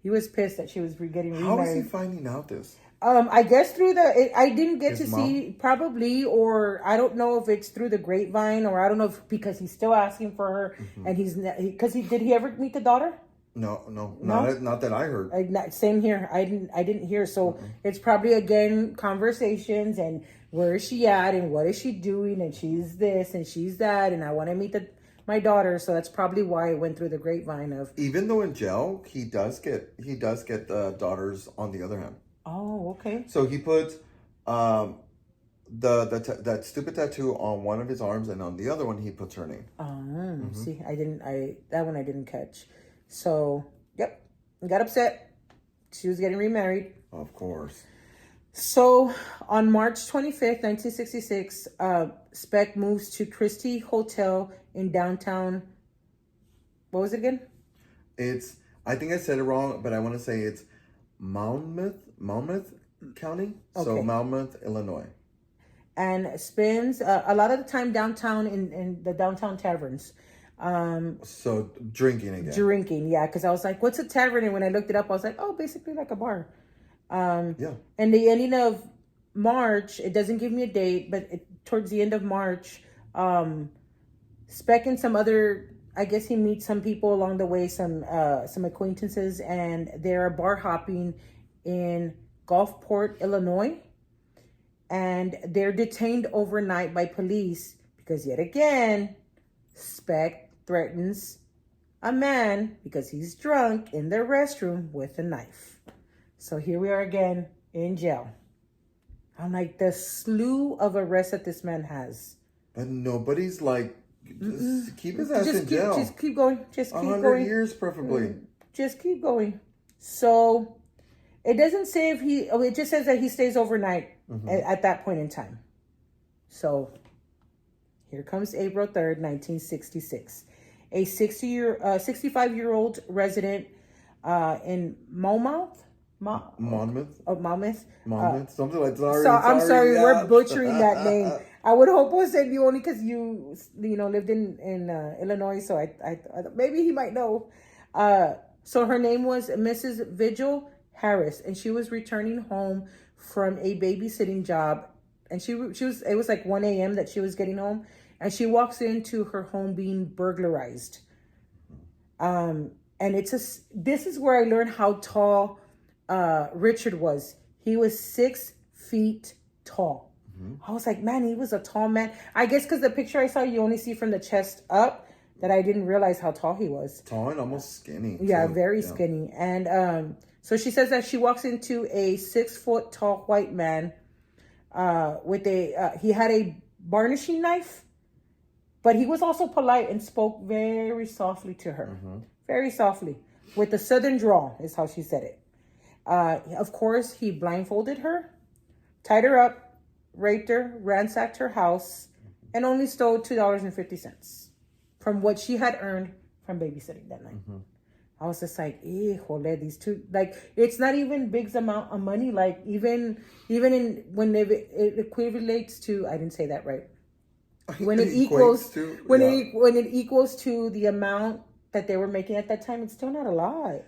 He was pissed that she was getting remarried. How is he finding out this? I guess through I didn't get to see, probably, or I don't know if it's through the grapevine, or I don't know if because he's still asking for her, and did he ever meet the daughter? No, not that I heard. Same here. I didn't hear. So it's probably again conversations and where is she at and what is she doing and she's this and she's that and I want to meet my daughter. So that's probably why it went through the grapevine of. Even though in jail he does get the daughters on the other hand. Oh, okay. So he puts that stupid tattoo on one of his arms, and on the other one he puts her name. See, that one I didn't catch. So, yep, got upset. She was getting remarried. Of course. So, on March 25th, 1966, Speck moves to Christie Hotel in downtown. What was it again? I think I said it wrong, but I want to say it's Monmouth County. So Okay. Monmouth, Illinois. And spends a lot of the time downtown in the downtown taverns. So drinking again. Drinking, yeah, because I was like, what's a tavern? And when I looked it up, I was like, oh, basically like a bar. Yeah. And the ending of March, it doesn't give me a date, but towards the end of March, Speck and some other, I guess he meets some people along the way, some acquaintances, and they're bar hopping in Gulfport, Illinois. And they're detained overnight by police because yet again, Speck threatens a man because he's drunk in their restroom with a knife. So here we are again in jail. I'm like, the slew of arrests that this man has. But nobody's like, just keep his ass in jail. Just keep going. Just keep 100 going. years, preferably. Just keep going. So it doesn't say if he, it just says that he stays overnight at that point in time. So here comes April 3rd, 1966. A 65-year-old resident in Monmouth. Monmouth? Monmouth. Something like that. I'm sorry, yeah. we're butchering that name. I would hope I said you only because you lived in Illinois, so I maybe he might know. So her name was Mrs. Vigil Harris, and she was returning home from a babysitting job, and she was it was like 1 a.m. that she was getting home, and she walks into her home being burglarized. And this is where I learned how tall Richard was. He was 6 feet tall. I was like, man, he was a tall man. I guess because the picture I saw, you only see from the chest up, that I didn't realize how tall he was. Tall and almost skinny. Yeah, too. very skinny. And so she says that she walks into a 6 foot tall white man with he had a varnishing knife, but he was also polite and spoke very softly to her. Very softly. With a southern drawl is how she said it. Of course, he blindfolded her, tied her up, raped her, ransacked her house, and only stole $2.50 from what she had earned from babysitting that night. I was just like, híjole, these two, like, it's not even big amount of money. Like, even in when it equates to, I didn't say that right. When it equals to, when it equals to the amount that they were making at that time, it's still not a lot.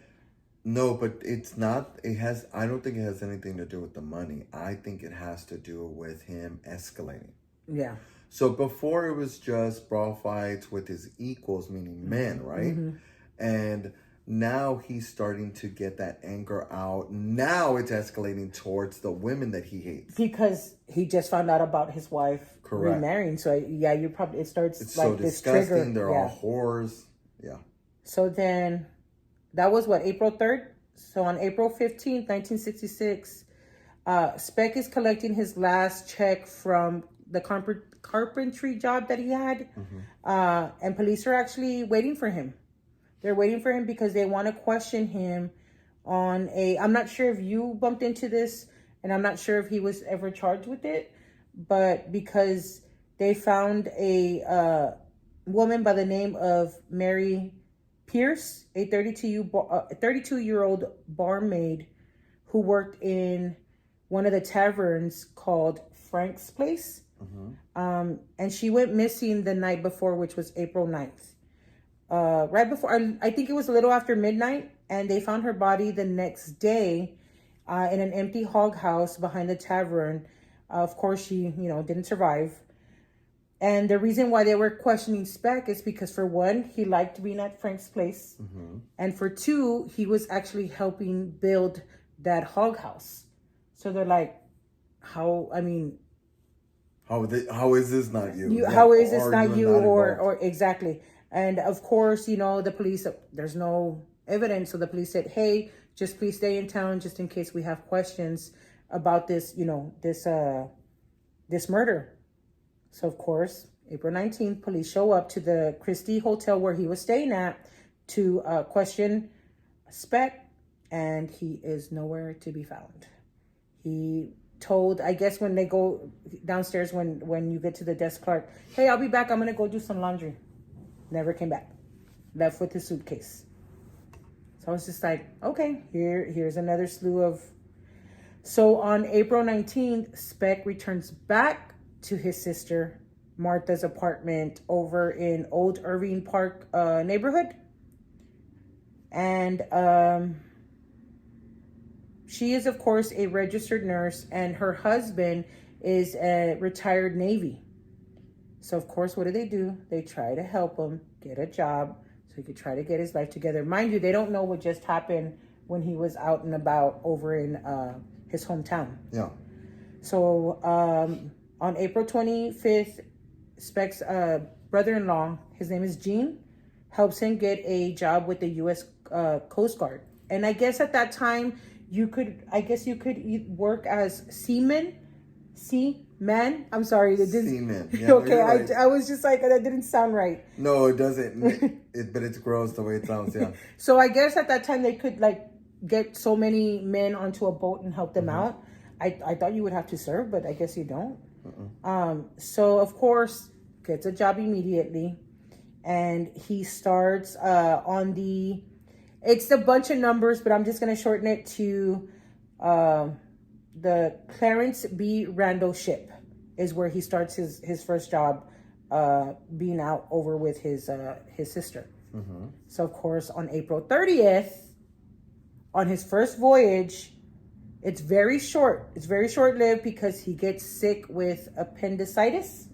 No, but it's not. I don't think it has anything to do with the money. I think it has to do with him escalating. Yeah. So before it was just brawl fights with his equals, meaning men, right? And now he's starting to get that anger out. Now it's escalating towards the women that he hates. Because he just found out about his wife remarrying. So yeah, it starts it's like so this disgusting. trigger. They're all whores. Yeah. So then that was April 3rd. So on April 15th, 1966, Speck is collecting his last check from the carpentry job that he had. And police are actually waiting for him. They're waiting for him because they want to question him on I'm not sure if you bumped into this, and I'm not sure if he was ever charged with it, but because they found a woman by the name of Mary Pierce, a 32-year-old barmaid who worked in one of the taverns called Frank's Place. And she went missing the night before, which was April 9th. Right before, I think it was a little after midnight, and they found her body the next day in an empty hog house behind the tavern. Of course, she, didn't survive. And the reason why they were questioning Speck is because, for one, he liked being at Frank's Place. And for two, he was actually helping build that hog house. So they're like, how is this not you? How is this not you? Or exactly. And of course, the police, there's no evidence. So the police said, hey, just please stay in town just in case we have questions about this, this murder. So, of course, April 19th, police show up to the Christie Hotel where he was staying at to question Speck, and he is nowhere to be found. He told, I guess when they go downstairs, when you get to the desk clerk, hey, I'll be back. I'm going to go do some laundry. Never came back. Left with his suitcase. So I was just like, okay, here's another slew of. So on April 19th, Speck returns back to his sister Martha's apartment over in Old Irving Park neighborhood. And she is, of course, a registered nurse, and her husband is a retired Navy. So, of course, what do? They try to help him get a job so he could try to get his life together. Mind you, they don't know what just happened when he was out and about over in his hometown. Yeah. So, on April 25th, Speck's brother-in-law, his name is Gene, helps him get a job with the U.S. Coast Guard. And I guess at that time, you could work as seaman. I'm sorry. Seaman. Yeah, okay, right. I was just like, that didn't sound right. No, it doesn't. But it's gross the way it sounds, yeah. So I guess at that time, they could like get so many men onto a boat and help them out. I thought you would have to serve, but I guess you don't. So, of course, gets a job immediately. And he starts on the... It's a bunch of numbers, but I'm just going to shorten it to the Clarence B. Randall ship is where he starts his first job being out over with his sister. So, of course, on April 30th, on his first voyage, it's very short. It's very short-lived because he gets sick with appendicitis.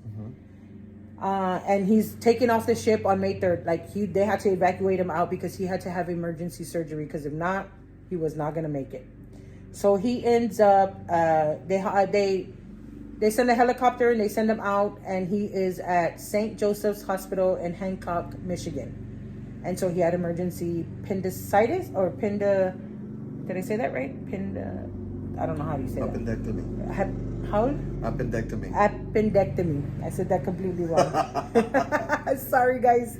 And he's taken off the ship on May 3rd. Like they had to evacuate him out because he had to have emergency surgery. Because if not, he was not going to make it. So he ends up. They send a helicopter and they send him out, and he is at St. Joseph's Hospital in Hancock, Michigan. And so he had emergency appendicitis or Did I say that right? I don't know how you say that. Appendectomy. How? Appendectomy. I said that completely wrong. Sorry, guys.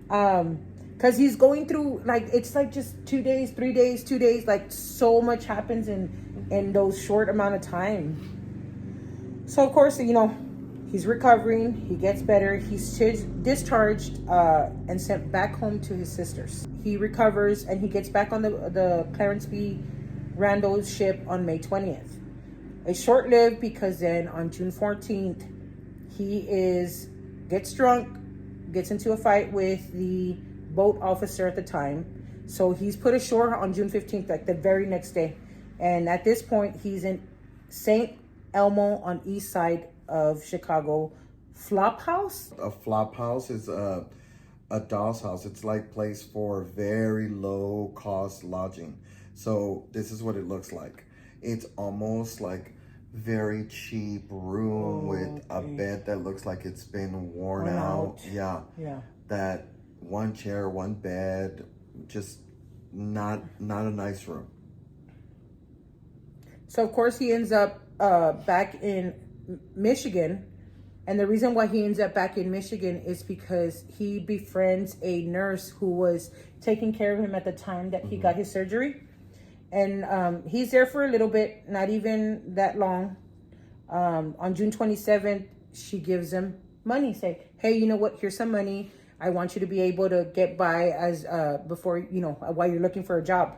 Because he's going through, like, it's like just 2 days, 3 days, 2 days. Like, so much happens in those short amount of time. So, of course, he's recovering. He gets better. He's discharged and sent back home to his sisters. He recovers and he gets back on the Clarence B. Randall ship on May 20th. It's short-lived because then on June 14th, he gets drunk, gets into a fight with the boat officer at the time. So he's put ashore on June 15th, like the very next day. And at this point, he's in St. Elmo on east side of Chicago. Flop house? A flop house is a doll's house. It's like place for very low cost lodging. So this is what it looks like. It's almost like very cheap room with a bed that looks like it's been worn out. Yeah. That one chair, one bed, just not a nice room. So of course he ends up back in Michigan, and the reason why he ends up back in Michigan is because he befriends a nurse who was taking care of him at the time that he got his surgery. And he's there for a little bit, not even that long. On June 27th, she gives him money. Say, hey, you know what? Here's some money. I want you to be able to get by as before, while you're looking for a job.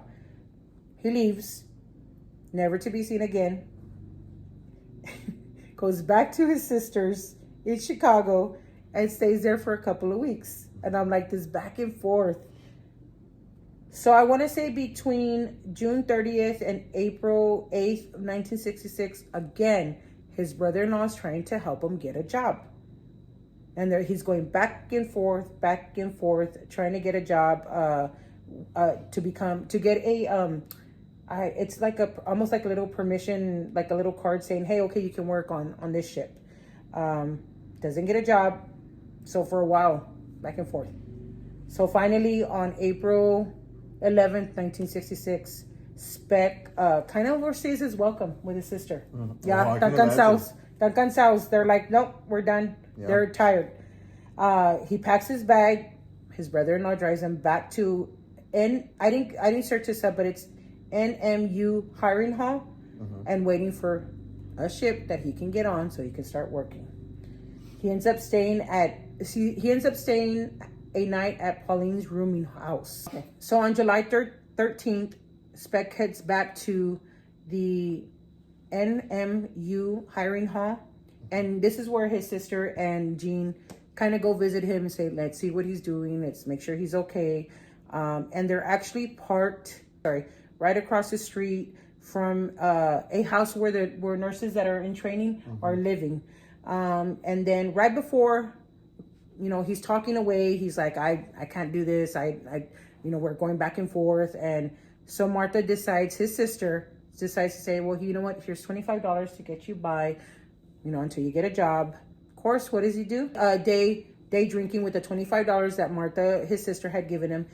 He leaves, never to be seen again. Goes back to his sister's in Chicago and stays there for a couple of weeks. And I'm like, this back and forth. So I want to say between June 30th and April 8th of 1966, again, his brother-in-law is trying to help him get a job. And he's going back and forth, trying to get a job to get a, it's like almost like a little permission, like a little card saying, hey, okay, you can work on this ship. Doesn't get a job. So for a while, back and forth. So finally on April 11th, 1966, Speck kind of overstays his welcome with his sister. Yeah, tan cansados. They're like, nope, we're done. Yeah. They're tired. He packs his bag. His brother-in-law drives him back to I didn't search this up, but it's NMU hiring hall, and waiting for a ship that he can get on so he can start working. He ends up staying a night at Pauline's rooming house. Okay. So on July 13th, Speck heads back to the NMU hiring hall. And this is where his sister and Jean kind of go visit him and say, let's see what he's doing. Let's make sure he's okay. And they're actually parked, right across the street from a house where nurses that are in training are living. And then right before, he's talking away, he's like, I can't do this. We're going back and forth. And so Martha his sister decides to say, well, you know what? Here's $25 to get you by, until you get a job. Of course, what does he do? Day drinking with the $25 that Martha, his sister, had given him,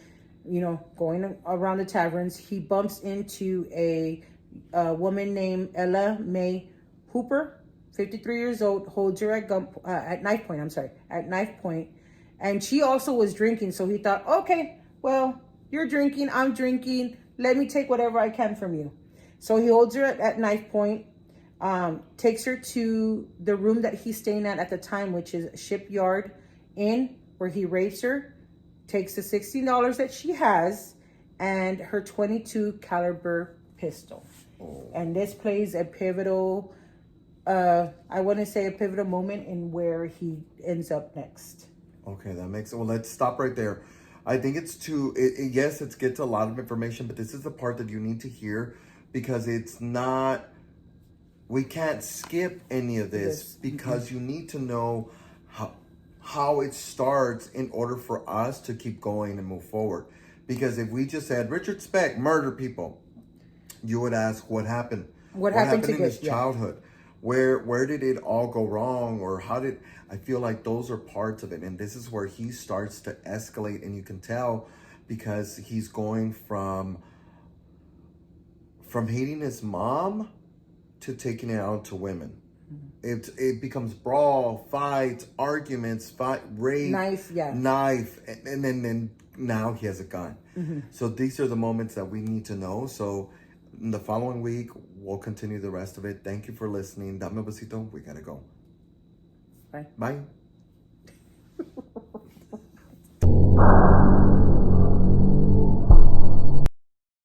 going around the taverns. He bumps into a woman named Ella May Hooper, 53 years old, holds her at knife point. And she also was drinking. So he thought, okay, well, you're drinking, I'm drinking. Let me take whatever I can from you. So he holds her at knife point, takes her to the room that he's staying at the time, which is Shipyard Inn, where he rapes her, takes the $16 that she has, and her .22 caliber pistol. Oh. And this plays a pivotal, pivotal moment in where he ends up next. Okay, that makes it. Well, let's stop right there. I think it's it gets a lot of information, but this is the part that you need to hear because it's not, we can't skip any of this because you need to know how it starts in order for us to keep going and move forward. Because if we just said Richard Speck murdered people, you would ask what happened. What happened in his childhood? Where did it all go wrong? Or I feel like those are parts of it. And this is where he starts to escalate, and you can tell because he's going from hating his mom to taking it out to women. It becomes brawl, fights, arguments, rape, knife, and then now he has a gun. So these are the moments that we need to know. So in the following week, we'll continue the rest of it. Thank you for listening. Dame un besito. We gotta go. Bye. Bye.